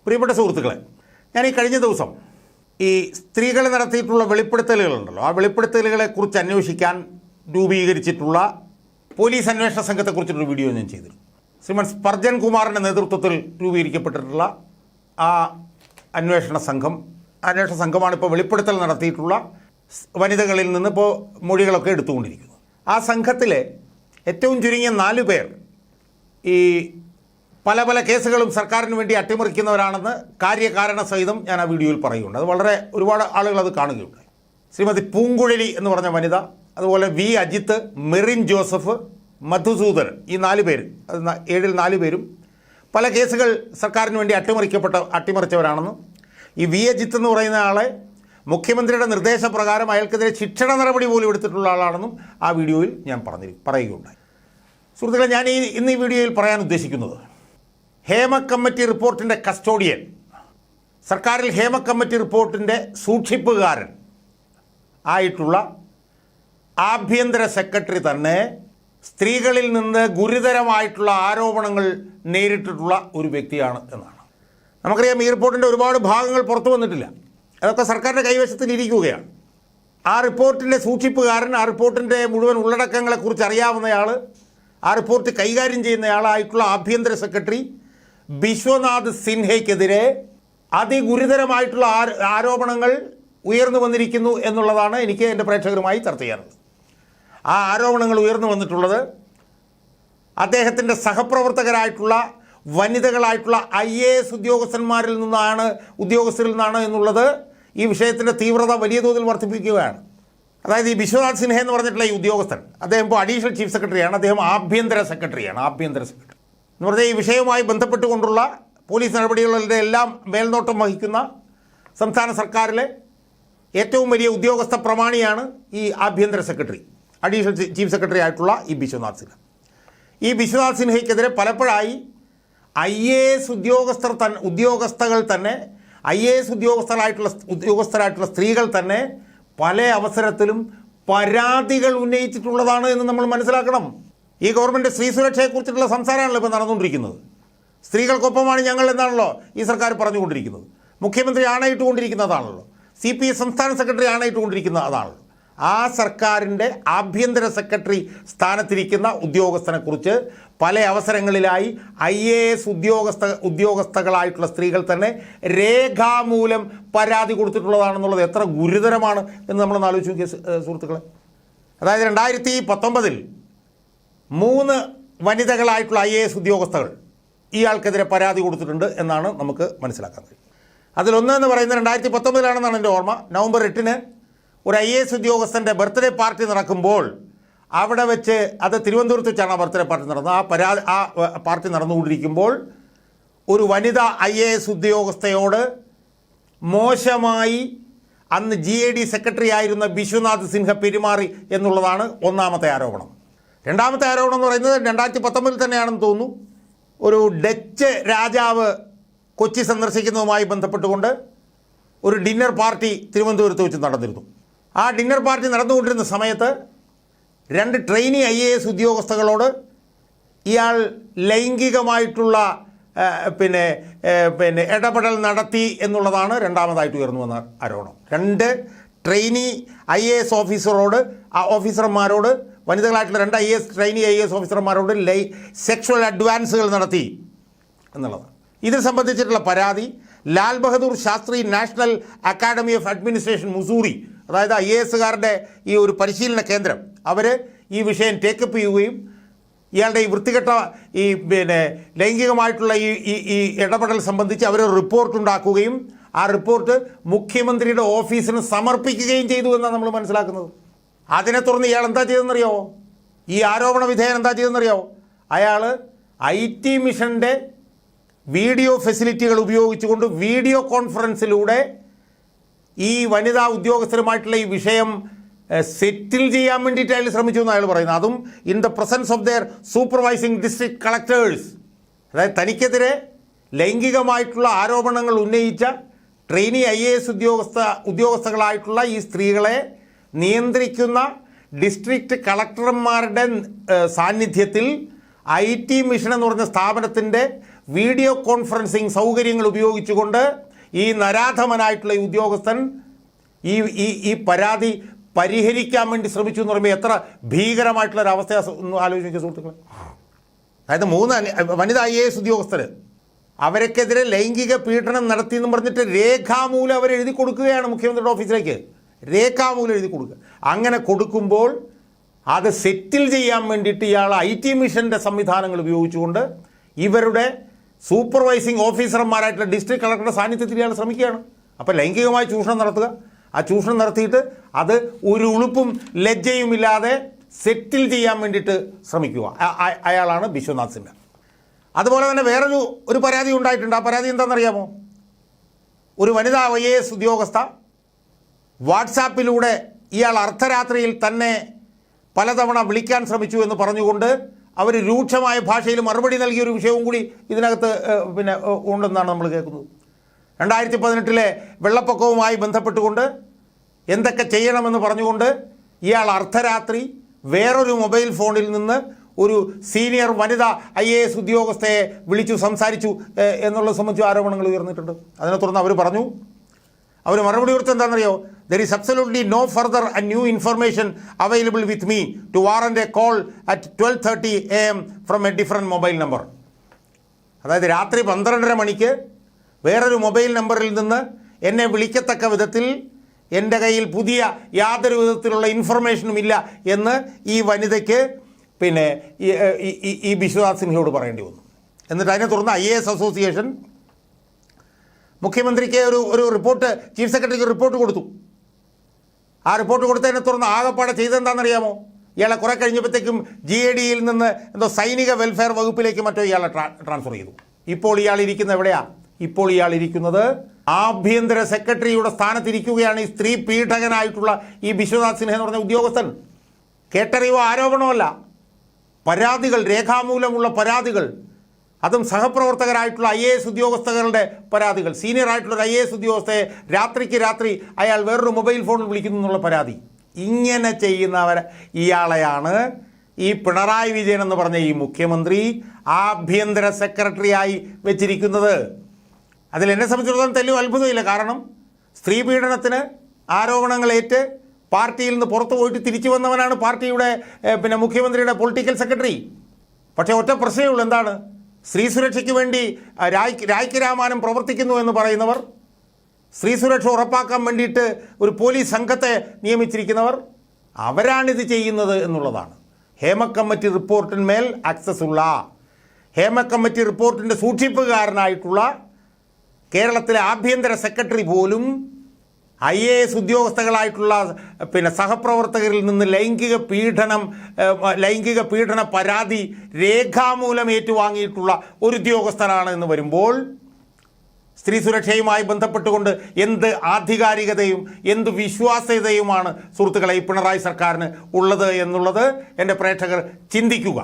പ്രിയപ്പെട്ട സുഹൃത്തുക്കളെ, ഞാൻ ഈ കഴിഞ്ഞ ദിവസം ഈ സ്ത്രീകൾ നടത്തിയിട്ടുള്ള വെളിപ്പെടുത്തലുകളുണ്ടല്ലോ, ആ വെളിപ്പെടുത്തലുകളെക്കുറിച്ച് അന്വേഷിക്കാൻ രൂപീകരിച്ചിട്ടുള്ള പോലീസ് അന്വേഷണ സംഘത്തെക്കുറിച്ചിട്ടൊരു വീഡിയോ ഞാൻ ചെയ്തിരുന്നു. ശ്രീമാൻ സ്പർജൻ കുമാറിൻ്റെ നേതൃത്വത്തിൽ രൂപീകരിക്കപ്പെട്ടിട്ടുള്ള ആ അന്വേഷണ സംഘമാണ് ഇപ്പോൾ വെളിപ്പെടുത്തൽ നടത്തിയിട്ടുള്ള വനിതകളിൽ നിന്ന് ഇപ്പോൾ മൊഴികളൊക്കെ എടുത്തുകൊണ്ടിരിക്കുന്നത്. ആ സംഘത്തിലെ ഏറ്റവും ചുരുങ്ങിയ 4 പേർ ഈ പല കേസുകളും സർക്കാരിന് വേണ്ടി അട്ടിമറിക്കുന്നവരാണെന്ന് കാര്യകാരണ സഹിതം ഞാൻ ആ വീഡിയോയിൽ പറയുന്നുണ്ട്. അത് വളരെ ഒരുപാട് ആളുകൾ അത് കാണുകയുണ്ടായി. ശ്രീമതി പൂങ്കുഴലി എന്ന് പറഞ്ഞ വനിത, അതുപോലെ വി അജിത്ത്, മെറിൻ ജോസഫ്, മധുസൂദനൻ, ഈ 4 പേര്, 7ൽ 4 പേരും പല കേസുകൾ സർക്കാരിന് വേണ്ടി അട്ടിമറിച്ചവരാണെന്നും ഈ വി അജിത്ത് എന്ന് പറയുന്ന ആളെ മുഖ്യമന്ത്രിയുടെ നിർദ്ദേശപ്രകാരം അയാൾക്കെതിരെ ശിക്ഷണ നടപടി പോലും എടുത്തിട്ടുള്ള ആളാണെന്നും ആ വീഡിയോയിൽ ഞാൻ പറയുകയുണ്ടായി. സുഹൃത്തുക്കളെ, ഞാൻ ഇന്ന് ഈ വീഡിയോയിൽ പറയാൻ ഉദ്ദേശിക്കുന്നത് ഹേമ കമ്മിറ്റി റിപ്പോർട്ടിൻ്റെ കസ്റ്റോഡിയൻ, സർക്കാരിൽ ഹേമ കമ്മിറ്റി റിപ്പോർട്ടിൻ്റെ സൂക്ഷിപ്പുകാരൻ ആയിട്ടുള്ള ആഭ്യന്തര സെക്രട്ടറി തന്നെ സ്ത്രീകളിൽ നിന്ന് ഗുരുതരമായിട്ടുള്ള ആരോപണങ്ങൾ നേരിട്ടിട്ടുള്ള ഒരു വ്യക്തിയാണ് എന്നാണ്. നമുക്കറിയാം, ഈ റിപ്പോർട്ടിൻ്റെ ഒരുപാട് ഭാഗങ്ങൾ പുറത്തു വന്നിട്ടില്ല. അതൊക്കെ സർക്കാരിൻ്റെ കൈവശത്തിലിരിക്കുകയാണ്. ആ റിപ്പോർട്ടിൻ്റെ സൂക്ഷിപ്പുകാരൻ, ആ റിപ്പോർട്ടിൻ്റെ മുഴുവൻ ഉള്ളടക്കങ്ങളെക്കുറിച്ച് അറിയാവുന്നയാൾ, ആ റിപ്പോർട്ട് കൈകാര്യം ചെയ്യുന്നയാളായിട്ടുള്ള ആഭ്യന്തര സെക്രട്ടറി ബിശ്വനാഥ് സിൻഹയ്ക്കെതിരെ അതിഗുരുതരമായിട്ടുള്ള ആരോപണങ്ങൾ ഉയർന്നു വന്നിരിക്കുന്നു എന്നുള്ളതാണ് എനിക്ക് എൻ്റെ പ്രേക്ഷകരുമായി ചർച്ച ചെയ്യാനുള്ളത്. ആ ആരോപണങ്ങൾ ഉയർന്നു വന്നിട്ടുള്ളത് അദ്ദേഹത്തിൻ്റെ സഹപ്രവർത്തകരായിട്ടുള്ള വനിതകളായിട്ടുള്ള IAS ഉദ്യോഗസ്ഥരിൽ നിന്നാണ് എന്നുള്ളത് ഈ വിഷയത്തിൻ്റെ തീവ്രത വലിയ തോതിൽ വർദ്ധിപ്പിക്കുകയാണ്. അതായത് ഈ ബിശ്വനാഥ് സിൻഹ എന്ന് പറഞ്ഞിട്ടുള്ള ഈ ഉദ്യോഗസ്ഥൻ, അദ്ദേഹം ഇപ്പോൾ അഡീഷണൽ ചീഫ് സെക്രട്ടറിയാണ്. അദ്ദേഹം ആഭ്യന്തര സെക്രട്ടറി എന്ന് പറഞ്ഞാൽ ഈ വിഷയവുമായി ബന്ധപ്പെട്ടുകൊണ്ടുള്ള പോലീസ് നടപടികളുടെ എല്ലാം മേൽനോട്ടം വഹിക്കുന്ന സംസ്ഥാന സർക്കാരിലെ ഏറ്റവും വലിയ ഉദ്യോഗസ്ഥ പ്രമാണിയാണ് ഈ ആഭ്യന്തര സെക്രട്ടറി, അഡീഷണൽ ചീഫ് സെക്രട്ടറി ആയിട്ടുള്ള ഈ ബിശ്വനാഥ് സിൻഹ. ഈ ബിശ്വനാഥ് സിൻഹയ്ക്കെതിരെ പലപ്പോഴായി IAS ഉദ്യോഗസ്ഥകൾ തന്നെ, IAS ഉദ്യോഗസ്ഥരായിട്ടുള്ള സ്ത്രീകൾ തന്നെ പല അവസരത്തിലും പരാതികൾ ഉന്നയിച്ചിട്ടുള്ളതാണ് എന്ന് നമ്മൾ മനസ്സിലാക്കണം. ഈ ഗവൺമെൻറ് സ്ത്രീ സുരക്ഷയെക്കുറിച്ചിട്ടുള്ള സംസാരമാണല്ലോ ഇപ്പോൾ നടന്നുകൊണ്ടിരിക്കുന്നത്. സ്ത്രീകൾക്കൊപ്പമാണ് ഞങ്ങൾ എന്നാണല്ലോ ഈ സർക്കാർ പറഞ്ഞുകൊണ്ടിരിക്കുന്നത്. മുഖ്യമന്ത്രി ആണയിട്ടുകൊണ്ടിരിക്കുന്നതാണല്ലോ, CPI സംസ്ഥാന സെക്രട്ടറി ആണയിട്ടുകൊണ്ടിരിക്കുന്നതാണല്ലോ. ആ സർക്കാരിൻ്റെ ആഭ്യന്തര സെക്രട്ടറി സ്ഥാനത്തിരിക്കുന്ന ഉദ്യോഗസ്ഥനെക്കുറിച്ച് പല അവസരങ്ങളിലായി IAS ഉദ്യോഗസ്ഥകളായിട്ടുള്ള സ്ത്രീകൾ തന്നെ രേഖാമൂലം പരാതി കൊടുത്തിട്ടുള്ളതാണെന്നുള്ളത് എത്ര ഗുരുതരമാണ് എന്ന് നമ്മളൊന്ന് ആലോചിച്ച് നോക്കിയ സുഹൃത്തുക്കളെ. അതായത് 2019 3 വനിതകളായിട്ടുള്ള IAS ഉദ്യോഗസ്ഥകൾ ഇയാൾക്കെതിരെ പരാതി കൊടുത്തിട്ടുണ്ട് എന്നാണ് നമുക്ക് മനസ്സിലാക്കാൻ കഴിയും. അതിലൊന്നെന്ന് പറയുന്നത് 2019 എൻ്റെ ഓർമ്മ. നവംബർ 8 ഒരു IAS ഉദ്യോഗസ്ഥൻ്റെ ബർത്ത്ഡേ പാർട്ടി നടക്കുമ്പോൾ അവിടെ വെച്ച്, അത് തിരുവനന്തപുരത്ത് വെച്ചാണ് ആ ബർത്ത്ഡേ പാർട്ടി നടന്നത്, ആ പാർട്ടി നടന്നുകൊണ്ടിരിക്കുമ്പോൾ ഒരു വനിതാ IAS ഉദ്യോഗസ്ഥയോട് മോശമായി അന്ന് GAD സെക്രട്ടറി ആയിരുന്ന ബിശ്വനാഥ് സിൻഹ പെരുമാറി എന്നുള്ളതാണ് ഒന്നാമത്തെ ആരോപണം. രണ്ടാമത്തെ ആരോപണം എന്ന് പറയുന്നത് 2019 തന്നെയാണെന്ന് തോന്നുന്നു. ഒരു ഡച്ച് രാജാവ് കൊച്ചി സന്ദർശിക്കുന്നതുമായി ബന്ധപ്പെട്ടുകൊണ്ട് ഒരു ഡിന്നർ പാർട്ടി തിരുവനന്തപുരത്ത് വെച്ച് നടന്നിരുന്നു. ആ ഡിന്നർ പാർട്ടി നടന്നുകൊണ്ടിരുന്ന സമയത്ത് 2 ട്രെയിനി IAS ഉദ്യോഗസ്ഥകളോട് ഇയാൾ ലൈംഗികമായിട്ടുള്ള ഇടപെടൽ നടത്തി എന്നുള്ളതാണ് രണ്ടാമതായിട്ട് ഉയർന്നു വന്ന ആരോപണം. 2 ട്രെയിനി IAS ഓഫീസർമാരോട്, വനിതകളായിട്ടുള്ള 2 ട്രെയിനി IAS ഓഫീസർമാരോട് സെക്ഷുവൽ അഡ്വാൻസുകൾ നടത്തി എന്നുള്ളതാണ്. ഇത് സംബന്ധിച്ചിട്ടുള്ള പരാതി Lal Bahadur Shastri national academy of administration Mussoorie, അതായത് IASകാരുടെ ഈ ഒരു പരിശീലന കേന്ദ്രം, അവർ ഈ വിഷയം ടേക്കപ്പ് ചെയ്യുകയും ഇയാളുടെ ഈ വൃത്തികെട്ട ഈ ലൈംഗികമായിട്ടുള്ള ഈ ഇടപെടൽ സംബന്ധിച്ച് അവർ റിപ്പോർട്ട് ഉണ്ടാക്കുകയും ആ റിപ്പോർട്ട് മുഖ്യമന്ത്രിയുടെ ഓഫീസിന് സമർപ്പിക്കുകയും ചെയ്തു എന്നാണ് നമ്മൾ മനസ്സിലാക്കുന്നത്. അതിനെ തുടർന്ന് ഇയാൾ എന്താ ചെയ്തെന്നറിയാവോ? ഈ ആരോപണ വിധേയൻ എന്താ ചെയ്തെന്നറിയാവോ? അയാൾ IT മിഷൻ്റെ വീഡിയോ ഫെസിലിറ്റികൾ ഉപയോഗിച്ചുകൊണ്ട് വീഡിയോ കോൺഫറൻസിലൂടെ ഈ വനിതാ ഉദ്യോഗസ്ഥരുമായിട്ടുള്ള ഈ വിഷയം സെറ്റിൽ ചെയ്യാൻ വേണ്ടിയിട്ട് അയാൾ ശ്രമിച്ചു എന്ന് അയാൾ പറയുന്നത്. അതും in the presence of their supervising district collectors. അതായത് തനിക്കെതിരെ ലൈംഗികമായിട്ടുള്ള ആരോപണങ്ങൾ ഉന്നയിച്ച ട്രെയിനി IAS ഉദ്യോഗസ്ഥകളായിട്ടുള്ള ഈ സ്ത്രീകളെ നിയന്ത്രിക്കുന്ന ഡിസ്ട്രിക്ട് കളക്ടർമാരുടെ സാന്നിധ്യത്തിൽ IT മിഷൻ എന്ന് പറഞ്ഞ സ്ഥാപനത്തിൻ്റെ വീഡിയോ കോൺഫറൻസിങ് സൗകര്യങ്ങൾ ഉപയോഗിച്ചുകൊണ്ട് ഈ നരാധമനായിട്ടുള്ള ഈ ഉദ്യോഗസ്ഥൻ ഈ പരാതി പരിഹരിക്കാൻ വേണ്ടി ശ്രമിച്ചു എന്ന് പറയുമ്പോൾ എത്ര ഭീകരമായിട്ടുള്ളൊരു അവസ്ഥ ഒന്ന് ആലോചിക്കുക സുഹൃത്തുക്കളെ. അതായത് 3 വനിതാ IAS ഉദ്യോഗസ്ഥർ അവർക്കെതിരെ ലൈംഗിക പീഡനം നടത്തി എന്ന് പറഞ്ഞിട്ട് രേഖാമൂലം അവർ എഴുതി കൊടുക്കുകയാണ് മുഖ്യമന്ത്രിയുടെ ഓഫീസിലേക്ക്. രേഖാമൂലം എഴുതി കൊടുക്കുക. അങ്ങനെ കൊടുക്കുമ്പോൾ അത് സെറ്റിൽ ചെയ്യാൻ വേണ്ടിയിട്ട് ഇയാൾ IT മിഷൻ്റെ സംവിധാനങ്ങൾ ഉപയോഗിച്ചുകൊണ്ട് ഇവരുടെ സൂപ്പർവൈസിങ് ഓഫീസർമാരായിട്ടുള്ള ഡിസ്ട്രിക്ട് കളക്ടറുടെ സാന്നിധ്യത്തിൽ ഇയാൾ ശ്രമിക്കുകയാണ്. അപ്പോൾ ലൈംഗികമായ ചൂഷണം നടത്തുക, ആ ചൂഷണം നടത്തിയിട്ട് അത് ഒരു ഉളുപ്പും ലജ്ജയും ഇല്ലാതെ സെറ്റിൽ ചെയ്യാൻ വേണ്ടിയിട്ട് ശ്രമിക്കുക. അയാളാണ് ബിശ്വനാഥ് സിൻഹ. അതുപോലെ തന്നെ വേറൊരു പരാതി ഉണ്ടായിട്ടുണ്ട്. ആ പരാതി എന്താണെന്നറിയാമോ? ഒരു വനിതാ IAS ഉദ്യോഗസ്ഥ വാട്സാപ്പിലൂടെ ഇയാൾ അർദ്ധരാത്രിയിൽ തന്നെ പലതവണ വിളിക്കാൻ ശ്രമിച്ചു എന്ന് പറഞ്ഞുകൊണ്ട് അവർ രൂക്ഷമായ ഭാഷയിൽ മറുപടി നൽകിയൊരു വിഷയവും കൂടി ഇതിനകത്ത് ഉണ്ടെന്നാണ് നമ്മൾ കേൾക്കുന്നത്. 2018 വെള്ളപ്പൊക്കവുമായി ബന്ധപ്പെട്ടുകൊണ്ട് എന്തൊക്കെ ചെയ്യണമെന്ന് പറഞ്ഞുകൊണ്ട് ഇയാൾ അർദ്ധരാത്രി വേറൊരു മൊബൈൽ ഫോണിൽ നിന്ന് ഒരു സീനിയർ വനിതാ IAS ഉദ്യോഗസ്ഥയെ വിളിച്ചു സംസാരിച്ചു എന്നുള്ളത് സംബന്ധിച്ച് ആരോപണങ്ങൾ ഉയർന്നിട്ടുണ്ട്. അതിനെ തുടർന്ന് അവർ മറുപടി കൊടുത്തത് എന്താണെന്നറിയോ? There is absolutely no further and new information available with me to warrant a call at 12:30 AM from a different mobile number. അതായത് രാത്രി 12:30 മണിക്ക് വേറൊരു മൊബൈൽ നമ്പറിൽ നിന്ന് എന്നെ വിളിക്കത്തക്ക വിധത്തിൽ എൻ്റെ കയ്യിൽ പുതിയ യാതൊരു വിധത്തിലുള്ള ഇൻഫർമേഷനും ഇല്ല എന്ന് ഈ വനിതയ്ക്ക് ഈ ബിശ്വനാഥ് സിൻഹയോട് പറയേണ്ടി വന്നു. എന്നിട്ട് അതിനെ തുടർന്ന് IAS അസോസിയേഷൻ മുഖ്യമന്ത്രിക്ക് ഒരു റിപ്പോർട്ട്, ചീഫ് സെക്രട്ടറിക്ക് റിപ്പോർട്ട് കൊടുത്തു. ആ റിപ്പോർട്ട് കൊടുത്തതിനെ തുടർന്ന് ആകെപ്പാടെ ചെയ്തെന്താണെന്നറിയാമോ? ഇയാളെ കുറെ കഴിഞ്ഞപ്പോഴത്തേക്കും GADയിൽ നിന്ന് എന്തോ സൈനിക വെൽഫെയർ വകുപ്പിലേക്ക് മറ്റോ ഇയാളെ ട്രാൻസ്ഫർ ചെയ്തു. ഇപ്പോൾ ഇയാൾ ഇരിക്കുന്നത് എവിടെയാണ്? ഇപ്പോൾ ഇയാൾ ഇരിക്കുന്നത് ആഭ്യന്തര സെക്രട്ടറിയുടെ സ്ഥാനത്തിരിക്കുകയാണ്. ഈ സ്ത്രീ പീഡകനായിട്ടുള്ള ഈ ബിശ്വനാഥ് സിൻഹ എന്ന് പറഞ്ഞ ഉദ്യോഗസ്ഥൻ. കേട്ടറിയോ ആരോപണമല്ല, പരാതികൾ, രേഖാമൂലമുള്ള പരാതികൾ, അതും സഹപ്രവർത്തകരായിട്ടുള്ള IAS ഉദ്യോഗസ്ഥരുടെ പരാതികൾ. സീനിയർ ആയിട്ടുള്ള IAS ഉദ്യോഗസ്ഥയെ രാത്രിക്ക് രാത്രി അയാൾ വേറൊരു മൊബൈൽ ഫോണിൽ വിളിക്കുന്നു എന്നുള്ള പരാതി. ഇങ്ങനെ ഇയാളെയാണ് ഈ പിണറായി വിജയൻ എന്ന് പറഞ്ഞ ഈ മുഖ്യമന്ത്രി ആഭ്യന്തര സെക്രട്ടറിയായി വെച്ചിരിക്കുന്നത്. അതിൽ എന്നെ സംബന്ധിച്ചിടത്തോളം തെല്ലും അത്ഭുതമില്ല. കാരണം സ്ത്രീ പീഡനത്തിന് ആരോപണങ്ങളേറ്റ് പാർട്ടിയിൽ നിന്ന് പുറത്തു പോയിട്ട് തിരിച്ചു വന്നവനാണ് പാർട്ടിയുടെ മുഖ്യമന്ത്രിയുടെ പൊളിറ്റിക്കൽ സെക്രട്ടറി. പക്ഷേ ഒറ്റ പ്രശ്നമേ ഉള്ളൂ. എന്താണ്? സ്ത്രീ സുരക്ഷയ്ക്ക് വേണ്ടി രായ്ക്ക് രാമാനം പ്രവർത്തിക്കുന്നു എന്ന് പറയുന്നവർ, സ്ത്രീ സുരക്ഷ ഉറപ്പാക്കാൻ വേണ്ടിയിട്ട് ഒരു പോലീസ് സംഘത്തെ നിയമിച്ചിരിക്കുന്നവർ, അവരാണിത് ചെയ്യുന്നത് എന്നുള്ളതാണ്. ഹേമ കമ്മിറ്റി റിപ്പോർട്ടിന്മേൽ ആക്സസ് ഉള്ള, ഹേമ കമ്മിറ്റി റിപ്പോർട്ടിൻ്റെ സൂക്ഷിപ്പുകാരനായിട്ടുള്ള കേരളത്തിലെ ആഭ്യന്തര സെക്രട്ടറി പോലും IAS ഉദ്യോഗസ്ഥകളായിട്ടുള്ള സഹപ്രവർത്തകരിൽ നിന്ന് ലൈംഗിക പീഡന പരാതി രേഖാമൂലം ഏറ്റുവാങ്ങിയിട്ടുള്ള ഒരു ഉദ്യോഗസ്ഥനാണ് എന്ന് വരുമ്പോൾ സ്ത്രീ സുരക്ഷയുമായി ബന്ധപ്പെട്ടുകൊണ്ട് എന്ത് ആധികാരികതയും എന്ത് വിശ്വാസ്യതയുമാണ് സുഹൃത്തുക്കളെ ഈ പിണറായി സർക്കാരിന് ഉള്ളത് എന്നുള്ളത് എൻ്റെ പ്രേക്ഷകർ ചിന്തിക്കുക.